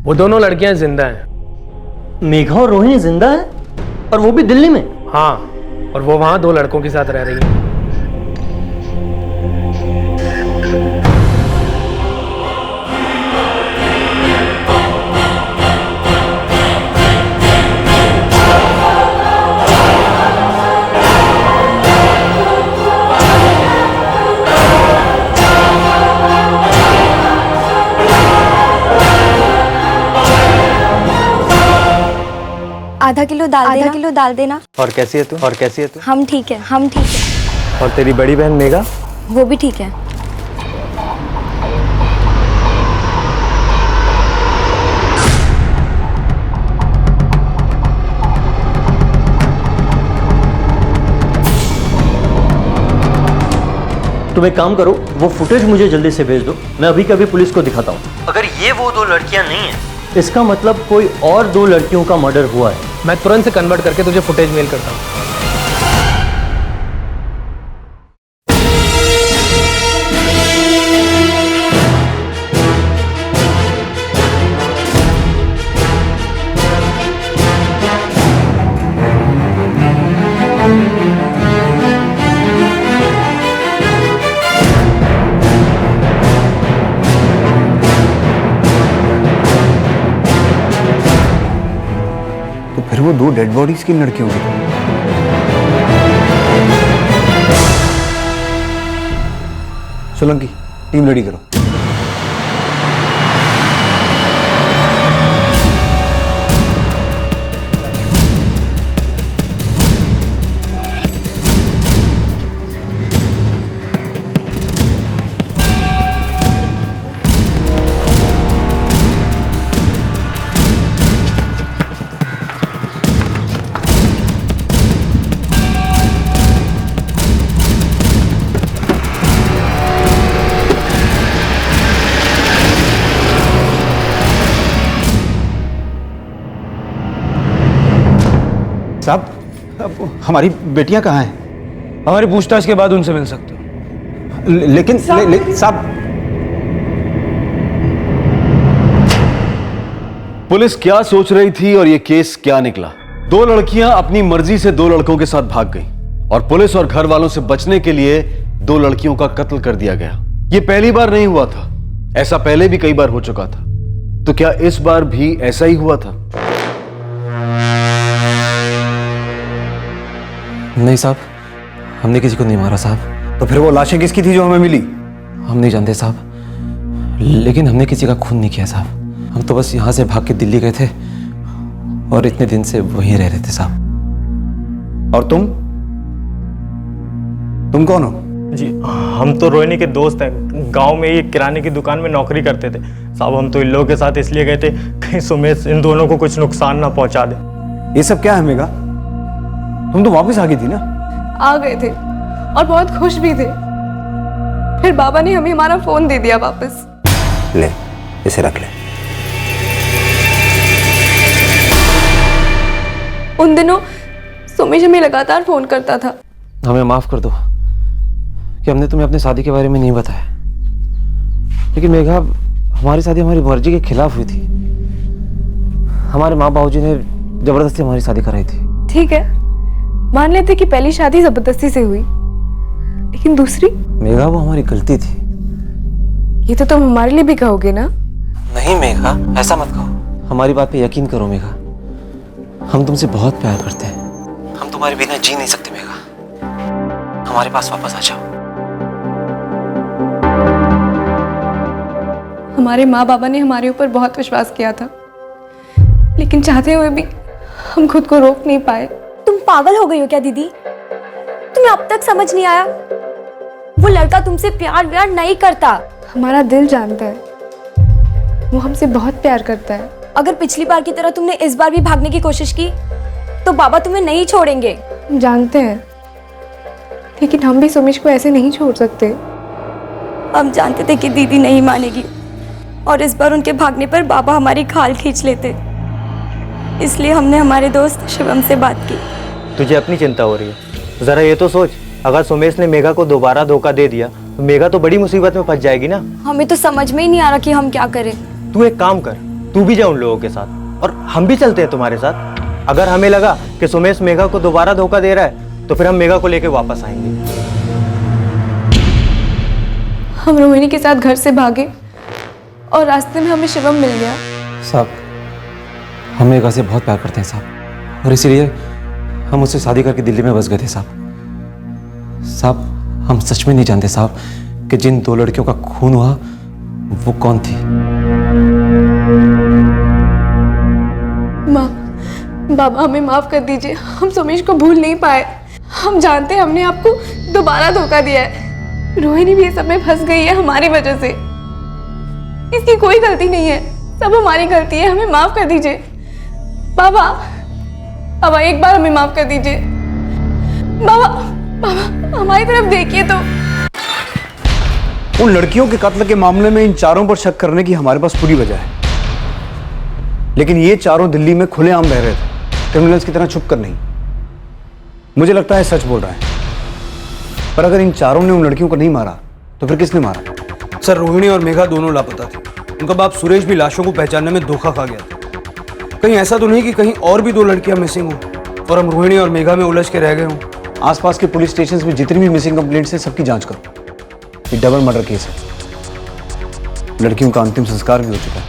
वो दोनों लड़कियां जिंदा हैं। मेघा और रोहिणी जिंदा है? और वो भी दिल्ली में? हाँ, और वो वहां 2 लड़कों के साथ रह रही है। आधा किलो दाल देना। और कैसी है तू? हम ठीक है। और तेरी बड़ी बहन मेघा? वो भी ठीक है। तुम एक काम करो, वो फुटेज मुझे जल्दी से भेज दो, मैं अभी कभी पुलिस को दिखाता हूँ। अगर ये वो 2 लड़कियां नहीं हैं, इसका मतलब कोई और 2 लड़कियों का मर्डर हुआ है। मैं तुरंत से कन्वर्ट करके तुझे फुटेज मेल करता हूँ। फिर वो 2 डेड बॉडीज किन लड़कियों की? सोलंकी, टीम रेडी करो। साहब, हमारी बेटियां कहाँ हैं? हमारी पूछताछ के बाद उनसे मिल सकते हो। लेकिन साहब, पुलिस क्या सोच रही थी और ये केस क्या निकला? 2 लड़कियां अपनी मर्जी से 2 लड़कों के साथ भाग गईं और पुलिस और घर वालों से बचने के लिए 2 लड़कियों का कत्ल कर दिया गया। ये पहली बार नहीं हुआ था, ऐसा पहले भी कई बार हो चुका था। तो क्या इस बार भी ऐसा ही हुआ था? नहीं साहब, हमने किसी को नहीं मारा साहब। तो फिर वो लाशें किसकी थी जो हमें मिली? हम नहीं जानते साहब, लेकिन हमने किसी का खून नहीं किया साहब। हम तो बस यहाँ से भाग के दिल्ली गए थे और इतने दिन से वहीं रह रहे थे साहब। और तुम कौन हो? जी हम तो रोहिणी के दोस्त हैं, गांव में ही किराने की दुकान में नौकरी करते थे साहब। हम तो इन लोगों के साथ इसलिए गए थे कहीं सुमेश इन दोनों को कुछ नुकसान ना पहुंचा दे। ये सब क्या है मेघा? तुम तो वापस आ गई थी ना? आ गए थे और बहुत खुश भी थे। फिर बाबा ने हमें हमारा फोन दे दिया वापस। ले, इसे रख ले। उन दिनों सुमेश हमें लगातार फोन करता था। हमें माफ कर दो कि हमने तुम्हें अपनी शादी के बारे में नहीं बताया, लेकिन मेघा हमारी शादी हमारी मर्जी के खिलाफ हुई थी। हमारे माँ बाबूजी ने जबरदस्ती हमारी शादी कराई थी। ठीक है, मान लेते कि पहली शादी जबरदस्ती से हुई, लेकिन दूसरी? मेघा वो हमारी गलती थी। ये तो तुम हमारे लिए भी कहोगे ना? नहीं मेघा, ऐसा मत कहो। हमारी बात पे यकीन करो मेघा, हम तुमसे बहुत प्यार करते हैं। हम तुम्हारे बिना जी नहीं सकते मेघा। हमारे पास वापस आ जाओ। हमारे माँ बाबा ने हमारे ऊपर बहुत विश्वास किया था, लेकिन चाहते हुए भी हम खुद को रोक नहीं पाए। तुम पागल हो गई हो क्या दीदी? तुम्हें अब तक समझ नहीं आया? वो लड़का तुमसे प्यार व्यार नहीं करता। हमारा दिल जानता है, वो हमसे बहुत प्यार करता है। अगर पिछली बार की तरह तुमने इस बार भी भागने की कोशिश की तो बाबा तुम्हें नहीं छोड़ेंगे। हम जानते हैं, लेकिन हम भी सुमेश को ऐसे नहीं छोड़ सकते। हम जानते थे कि दीदी नहीं मानेगी और इस बार उनके भागने पर बाबा हमारी खाल खींच लेते, इसलिए हमने हमारे दोस्त शिवम से बात की। तुझे अपनी चिंता हो रही है, जरा ये तो सोच, अगर सुमेश ने मेघा को दोबारा धोखा दे दिया तो मेघा तो बड़ी मुसीबत में फंस जाएगी ना। हमें तो समझ में ही नहीं आ रहा कि हम क्या करें। तू एक काम कर, तू भी जा उन लोगों के साथ और हम भी चलते हैं तुम्हारे साथ। अगर हमें लगा कि सुमेश मेघा को दोबारा धोखा दे रहा है तो फिर हम मेघा को लेके वापस आएंगे। हम रोहिणी के साथ घर से भागे और रास्ते में हमें शिवम मिल गया। साहब, हम मेघा से बहुत प्यार करते हैं साहब, और इसीलिए हम उससे शादी करके दिल्ली में बस गए थे साहब। साहब, हम सच में नहीं जानते साहब कि जिन दो लड़कियों का खून हुआ वो कौन थी। माँ, बाबा हमें माफ कर दीजिए, हम सुमेश को भूल नहीं पाए। हम जानते हैं हमने आपको दोबारा धोखा दिया है। रोहिणी भी इस सब में फंस गई है हमारी वजह से। इसकी कोई गलती नहीं है, सब हमारी गलती है। हमें माफ कर दीजिए बाबा। बाबा एक बार हमें माफ कर दीजिए बाबा। बाबा हमारी तरफ देखिए तो। उन लड़कियों के कत्ल के मामले में इन चारों पर शक करने की हमारे पास पूरी वजह है, लेकिन ये चारों दिल्ली में खुलेआम रह रहे थे, क्रिमिनल्स की तरह छुप कर नहीं। मुझे लगता है सच बोल रहा है, पर अगर इन चारों ने उन लड़कियों को नहीं मारा तो फिर किसने मारा? सर, रोहिणी और मेघा दोनों लापता थे। उनका बाप सुरेश भी लाशों को पहचानने में धोखा खा गया था। कहीं ऐसा तो नहीं कि कहीं और भी दो लड़कियां मिसिंग हो और हम रोहिणी और मेघा में उलझ के रह गए हों। आसपास के पुलिस स्टेशन में जितनी भी मिसिंग कंप्लेंट्स हैं सबकी जांच करो। ये डबल मर्डर केस है। लड़कियों का अंतिम संस्कार भी हो चुका है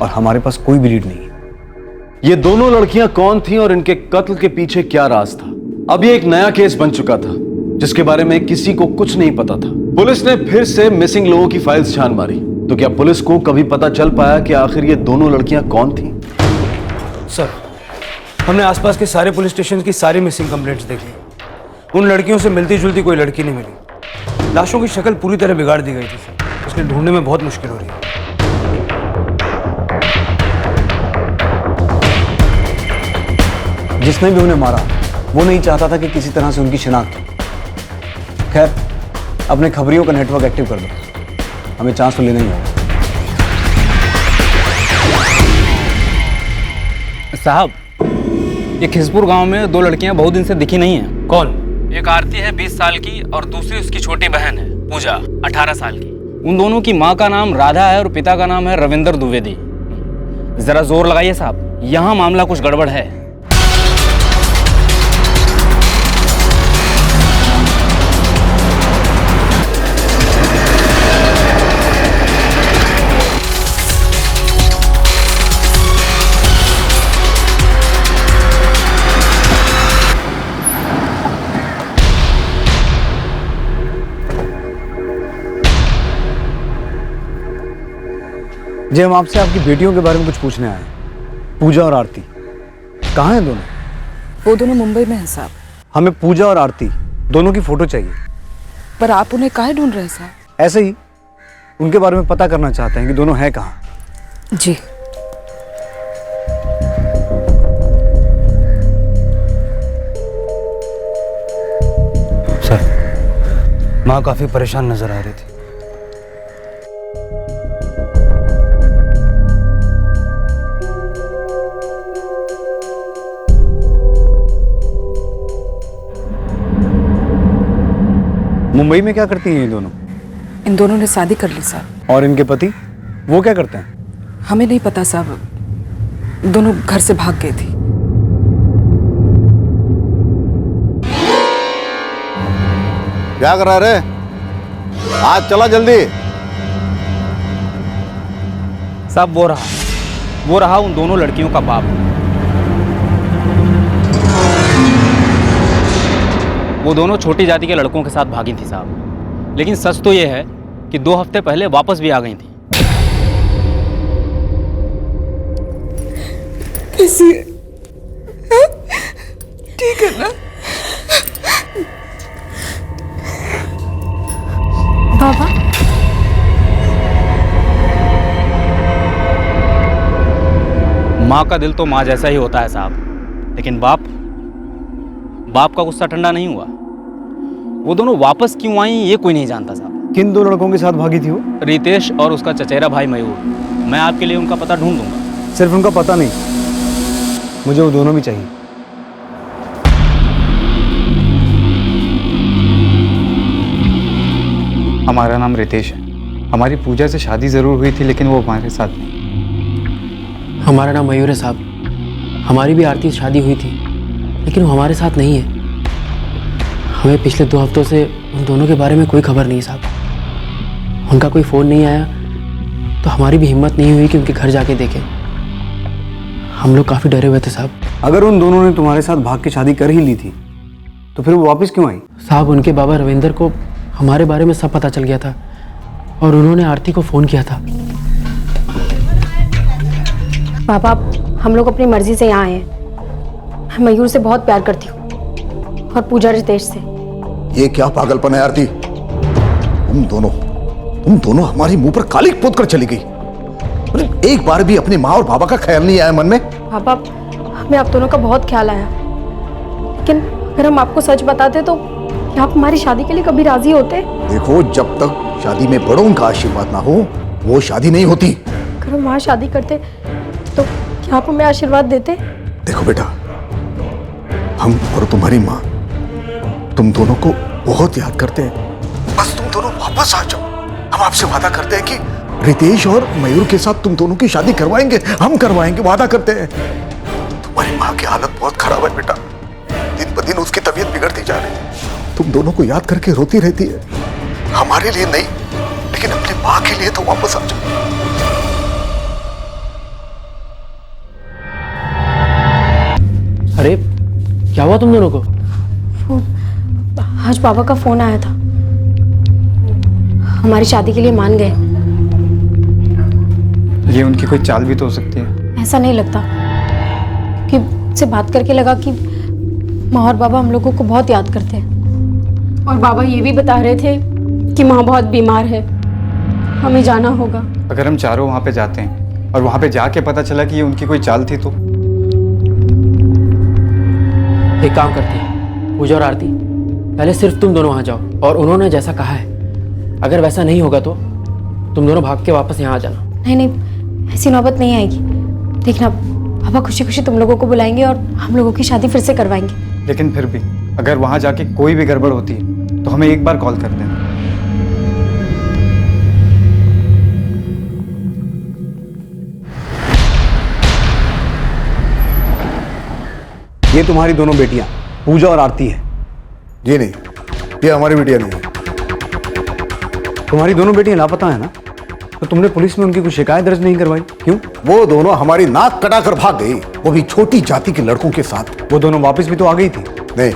और हमारे पास कोई भी लीड नहीं है। ये दोनों लड़कियां कौन थीं और इनके कत्ल के पीछे क्या राज था? अब ये एक नया केस बन चुका था जिसके बारे में किसी को कुछ नहीं पता था। पुलिस ने फिर से मिसिंग लोगों की फाइल्स छान मारी, तो क्या पुलिस को कभी पता चल पाया कि आखिर ये दोनों लड़कियां कौन थीं? सर, हमने आसपास के सारे पुलिस स्टेशन की सारी मिसिंग कंप्लेंट्स देख ली। उन लड़कियों से मिलती जुलती कोई लड़की नहीं मिली। लाशों की शक्ल पूरी तरह बिगाड़ दी गई थी, इसलिए ढूंढने में बहुत मुश्किल हो रही है। जिसने भी उन्हें मारा वो नहीं चाहता था कि किसी तरह से उनकी शिनाख्त हो। खैर, अपने खबरियों का नेटवर्क एक्टिव कर दो, हमें चांस तो लेना ही होगा। साहब, ये खिसपुर गांव में दो लड़कियां बहुत दिन से दिखी नहीं हैं। कौन? एक आरती है 20 साल की और दूसरी उसकी छोटी बहन है पूजा 18 साल की। उन दोनों की माँ का नाम राधा है और पिता का नाम है रविंदर द्विवेदी। जरा जोर लगाइए साहब, यहाँ मामला कुछ गड़बड़ है। जी, हम आपसे आपकी बेटियों के बारे में कुछ पूछने आए हैं। पूजा और आरती कहाँ हैं दोनों? वो दोनों मुंबई में हैं साहब। हमें पूजा और आरती दोनों की फोटो चाहिए। पर आप उन्हें काहे ढूंढ रहे हैं साहब? ऐसे ही उनके बारे में पता करना चाहते हैं कि दोनों हैं कहाँ। जी। सर, माँ काफी परेशान नजर आ रही थी। मुंबई में क्या करती हैं ये दोनों? इन दोनों ने शादी कर ली साहब। और इनके पति वो क्या करते हैं? हमें नहीं पता साहब, दोनों घर से भाग गई थी। क्या कर रहा रे? आज चला जल्दी। साहब वो रहा उन दोनों लड़कियों का बाप। वो दोनों छोटी जाति के लड़कों के साथ भागी थी साहब, लेकिन सच तो ये है कि 2 हफ्ते पहले वापस भी आ गई थी। कैसी है? ठीक है ना? बाबा, माँ का दिल तो माँ जैसा ही होता है साहब, लेकिन बाप का गुस्सा ठंडा नहीं हुआ। वो दोनों वापस क्यों आई ये कोई नहीं जानता साहब। किन 2 लड़कों के साथ भागी थी वो? रितेश और उसका चचेरा भाई मयूर। मैं आपके लिए उनका पता ढूंढ दूंगा। सिर्फ उनका पता नहीं, मुझे वो दोनों भी चाहिए। हमारा नाम रितेश है। हमारी पूजा से शादी ज़रूर हुई थी, लेकिन वो हमारे साथ नहीं। हमारा नाम मयूर है साहब। हमारी भी आरती से शादी हुई थी, लेकिन वो हमारे साथ नहीं है। हमें पिछले 2 हफ्तों से उन दोनों के बारे में कोई खबर नहीं साहब। उनका कोई फ़ोन नहीं आया, तो हमारी भी हिम्मत नहीं हुई कि उनके घर जाके देखें। हम लोग काफ़ी डरे हुए थे साहब। अगर उन दोनों ने तुम्हारे साथ भाग के शादी कर ही ली थी, तो फिर वो वापस क्यों आई? साहब, उनके बाबा रविंदर को हमारे बारे में सब पता चल गया था और उन्होंने आरती को फ़ोन किया था। पापा, हम लोग अपनी मर्जी से यहाँ आए हैं। मैं मयूर से बहुत प्यार करती हूँ और पूजा रितेश से। ये क्या पागलपन है आरती? तुम दोनों हमारी मुंह पर काली पोत कर चली गई। एक बार भी अपनी माँ और बाबा का ख्याल नहीं आया मन में? पापा, हमें आप दोनों का बहुत ख्याल आया, लेकिन अगर हम आपको सच बताते तो क्या आप हमारी शादी के लिए कभी राजी होते? देखो, जब तक शादी में बड़ों का आशीर्वाद ना हो, वो शादी नहीं होती। अगर हम वहाँ शादी करते तो क्या आप हमें आशीर्वाद देते? देखो बेटा, हम और तुम्हारी माँ तुम दोनों को बहुत याद करते हैं। बस तुम दोनों वापस आ जाओ। हम आपसे वादा करते हैं कि रितेश और मयूर के साथ तुम दोनों की शादी करवाएंगे। हम करवाएंगे, वादा करते हैं। तुम्हारी माँ की हालत बहुत खराब है बेटा। दिन ब दिन उसकी तबीयत बिगड़ती जा रही है। तुम दोनों को याद करके रोती रहती है। हमारे लिए नहीं, लेकिन अपनी माँ के लिए तो वापस आ जाओ। अरे, क्या हुआ तुम दोनों को? वो आज बाबा का फोन आया था, हमारी शादी के लिए मान गए। ये उनकी कोई चाल भी तो हो सकती है। ऐसा नहीं लगता, कि से बात करके लगा कि माँ और बाबा हम लोगों को बहुत याद करते हैं। और बाबा ये भी बता रहे थे कि माँ बहुत बीमार है, हमें जाना होगा। अगर हम चारों वहाँ पे जाते हैं और वहाँ पे जाके पता चला कि ये उनकी कोई चाल थी तो? एक काम करते हैं, पूजा और आरती, पहले सिर्फ तुम दोनों वहाँ जाओ और उन्होंने जैसा कहा है, अगर वैसा नहीं होगा तो तुम दोनों भाग के वापस यहाँ आ जाना। नहीं, ऐसी नौबत नहीं आएगी। देखना, पापा खुशी खुशी तुम लोगों को बुलाएंगे और हम लोगों की शादी फिर से करवाएंगे। लेकिन फिर भी अगर वहाँ जाके कोई भी गड़बड़ होती है तो हमें एक बार कॉल कर देना। ये तुम्हारी दोनों बेटियां पूजा और आरती है? जी नहीं, ये हमारी बेटियां नहीं है। तुम्हारी दोनों बेटियां लापता है ना? तो तुमने पुलिस में उनकी कोई शिकायत दर्ज नहीं करवाई, क्यों? वो दोनों हमारी नाक कटाकर भाग गई, वो भी छोटी जाति के लड़कों के साथ। वो दोनों वापस भी तो आ गई थी। नहीं,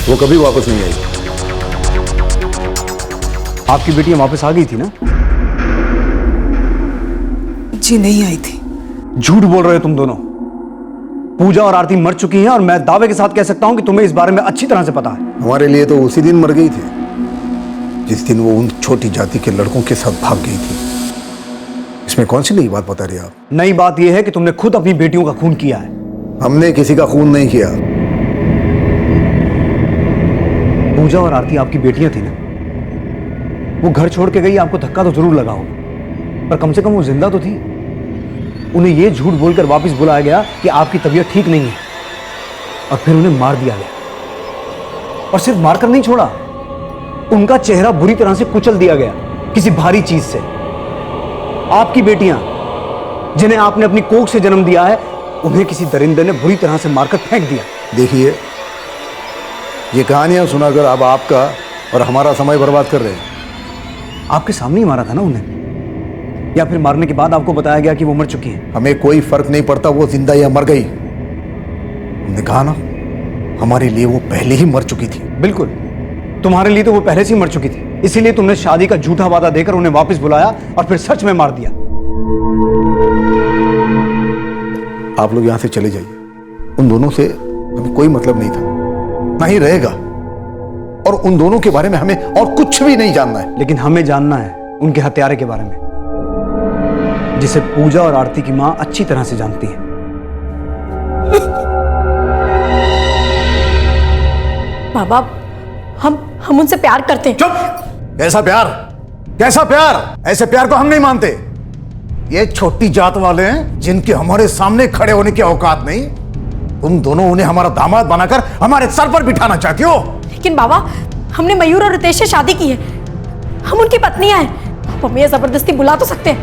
वो कभी वापस नहीं आई। आपकी बेटियां वापस आ गई थी ना? जी नहीं आई थी। झूठ बोल रहे हो तुम दोनों। पूजा और आरती मर चुकी हैं और मैं दावे के साथ कह सकता हूं कि तुम्हें इस बारे में अच्छी तरह से पता है। हमारे लिए तो उसी दिन मर गई थी। जिस दिन वो उन छोटी जाति के लड़कों के साथ भाग गई थी। इसमें कौन सी नई बात बता रही आप? नई बात यह है कि तुमने खुद अपनी बेटियों का खून किया है। हमने किसी का खून नहीं किया। पूजा और आरती आपकी बेटियां थी ना, वो घर छोड़ के गई, आपको धक्का तो जरूर लगा होगा, पर कम से कम वो जिंदा तो थी। उन्हें ये झूठ बोलकर वापस बुलाया गया कि आपकी तबीयत ठीक नहीं है, और फिर उन्हें मार दिया गया। और सिर्फ मारकर नहीं छोड़ा, उनका चेहरा बुरी तरह से कुचल दिया गया किसी भारी चीज से। आपकी बेटियां, जिन्हें आपने अपनी कोख से जन्म दिया है, उन्हें किसी दरिंदे ने बुरी तरह से मारकर फेंक दिया। देखिए, ये कहानियां सुनाकर अब आपका और हमारा समय बर्बाद कर रहे हैं। आपके सामने ही मारा था ना उन्हें, या फिर मारने के बाद आपको बताया गया कि वो मर चुकी है? हमें कोई फर्क नहीं पड़ता वो जिंदा या मर गई। हमने कहा ना, हमारे लिए वो पहले ही मर चुकी थी। बिल्कुल, तुम्हारे लिए तो वो पहले से ही मर चुकी थी, इसीलिए तुमने शादी का झूठा वादा देकर उन्हें वापस बुलाया और फिर सच में मार दिया। आप लोग यहां से चले जाइए। उन दोनों से हमें कोई मतलब नहीं था, ना ही रहेगा, और उन दोनों के बारे में हमें और कुछ भी नहीं जानना है। लेकिन हमें जानना है उनके हत्यारे के बारे में, जिसे पूजा और आरती की मां अच्छी तरह से जानती है। बाबा, हम उनसे प्यार करते हैं। चुप! कैसा प्यार? कैसा प्यार? ऐसे प्यार को हम नहीं मानते। ये छोटी जात वाले हैं जिनके हमारे सामने खड़े होने की औकात नहीं। तुम दोनों उन्हें हमारा दामाद बनाकर हमारे सर पर बिठाना चाहती हो। लेकिन बाबा, हमने मयूर और रितेश से शादी की है, हम उनकी पत्नियां हैं। आप हमें जबरदस्ती बुला तो सकते हैं,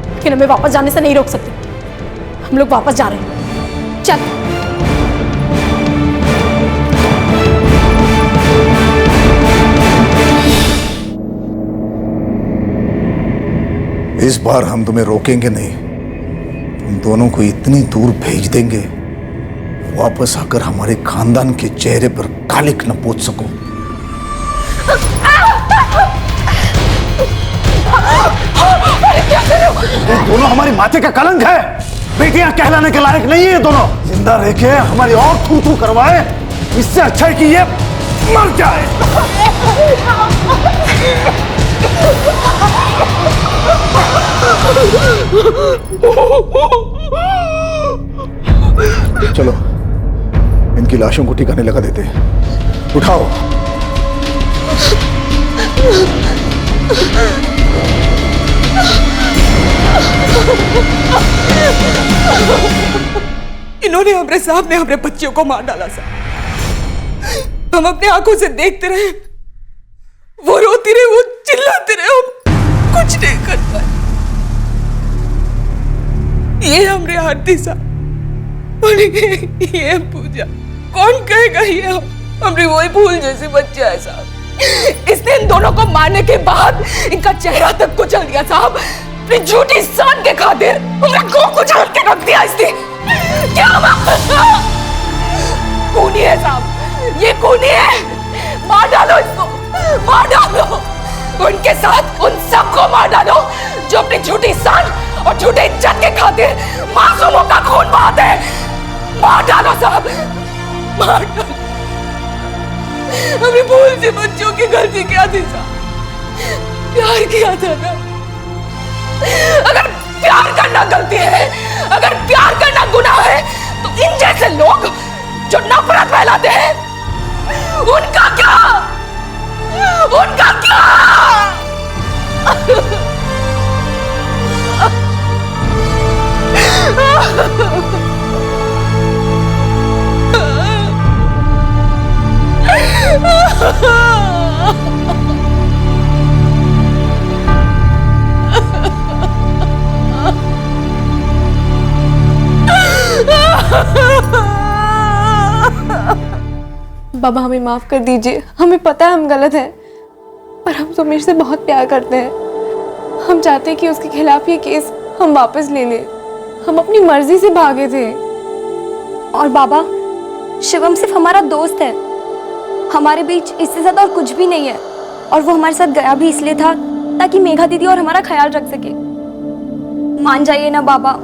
लेकिन हमें वापस जाने से नहीं रोक सकते। हम लोग वापस जा रहे हैं, चल। इस बार हम तुम्हें रोकेंगे नहीं। तुम दोनों को इतनी दूर भेज देंगे, वापस आकर हमारे खानदान के चेहरे पर कालिक न पोंछ सको। ये दोनों हमारी माथे का कलंक है। बेटियां कहलाने के लायक नहीं है ये दोनों। जिंदा रह के हमारी और थू थू करवाए, इससे अच्छा है कि ये मर जाए। चलो, इनकी लाशों को ठिकाने लगा देते हैं। उठाओ। इन्होंने हमारे सामने हमारे बच्चियों को मार डाला सा। हम अपने आंखों से देखते रहे, वो रोती रहे, वो चिल्लाते रहे, हम कुछ नहीं कर पाए। ये हमरे आरती सा और ये पूजा, कौन कहेगा ये हमरे वही फूल जैसे बच्चे है साहब। इसने इन दोनों को मारने के बाद इनका चेहरा तक कुचल दिया साहब। अपनी झूठी शान के खातिर हमरे को कुचल के रख दिया इसने। क्या खूनी है साहब, ये खूनी है। मार डालो इसको, मार डालो। उनके साथ उन सबको मार डालो जो अपनी झूठी शान और झूठे इज्जत के खातिर मासूमों का खून बहाते हैं। मार डालो साहब, मार डालो। हमें भूल से बच्चों की गलती क्या थी साहब? प्यार किया था ना। अगर प्यार करना गलती है, अगर प्यार करना गुनाह है, तो इन जैसे लोग जो नफरत फैलाते हैं, उनका क्या? उनका क्या? बाबा, हमें माफ कर दीजिए। हमें पता है हम गलत हैं, पर हम सुमेश से बहुत प्यार करते हैं। हम चाहते हैं कि उसके खिलाफ ये केस हम वापस ले लें। हम अपनी मर्जी से भागे थे। और बाबा, शिवम सिर्फ हमारा दोस्त है, हमारे बीच इससे ज्यादा और कुछ भी नहीं है। और वो हमारे साथ गया भी इसलिए था ताकि मेघा दीदी और हमारा ख्याल रख सके। मान जाइए ना बाबा।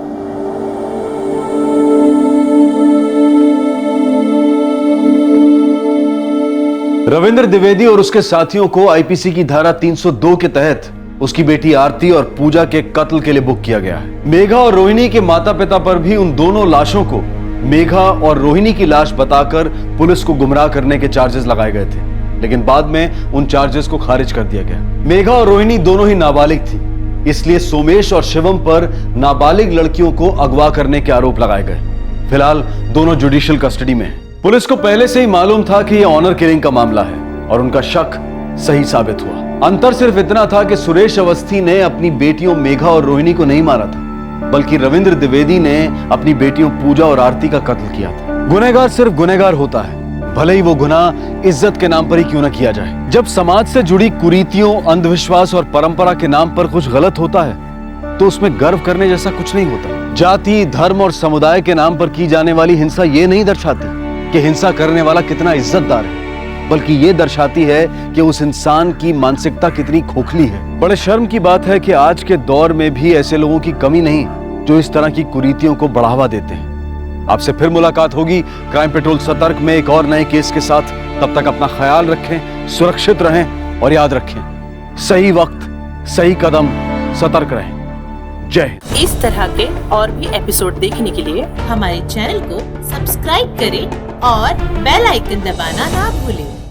रविंद्र द्विवेदी और उसके साथियों को आईपीसी की धारा 302 के तहत उसकी बेटी आरती और पूजा के कत्ल के लिए बुक किया गया है। मेघा और रोहिणी के माता पिता पर भी उन दोनों लाशों को मेघा और रोहिणी की लाश बताकर पुलिस को गुमराह करने के चार्जेस लगाए गए थे, लेकिन बाद में उन चार्जेस को खारिज कर दिया गया। मेघा और रोहिणी दोनों ही नाबालिग थी, इसलिए सोमेश और शिवम पर नाबालिग लड़कियों को अगवा करने के आरोप लगाए गए। फिलहाल दोनों जुडिशियल कस्टडी में हैं। पुलिस को पहले से ही मालूम था कि यह ऑनर किलिंग का मामला है और उनका शक सही साबित हुआ। अंतर सिर्फ इतना था कि सुरेश अवस्थी ने अपनी बेटियों मेघा और रोहिणी को नहीं मारा था, बल्कि रविंद्र द्विवेदी ने अपनी बेटियों पूजा और आरती का कत्ल किया था। गुनहगार सिर्फ गुनहगार होता है, भले ही वो गुनाह इज्जत के नाम पर ही क्यों न किया जाए। जब समाज से जुड़ी कुरीतियों, अंधविश्वास और परंपरा के नाम पर कुछ गलत होता है तो उसमें गर्व करने जैसा कुछ नहीं होता। जाति, धर्म और समुदाय के नाम पर की जाने वाली हिंसा ये नहीं दर्शाती कि हिंसा करने वाला कितना इज्जतदार है, बल्कि ये दर्शाती है कि उस इंसान की मानसिकता कितनी खोखली है। बड़े शर्म की बात है कि आज के दौर में भी ऐसे लोगों की कमी नहीं जो इस तरह की कुरीतियों को बढ़ावा देते हैं। आपसे फिर मुलाकात होगी क्राइम पेट्रोल सतर्क में एक और नए केस के साथ। तब तक अपना ख्याल रखें, सुरक्षित रहें और याद रखें, सही वक्त, सही कदम, सतर्क रहें। जय हिंद। इस तरह के और भी एपिसोड देखने के लिए हमारे चैनल को सब्सक्राइब करें और बेल आइकन दबाना ना भूलें।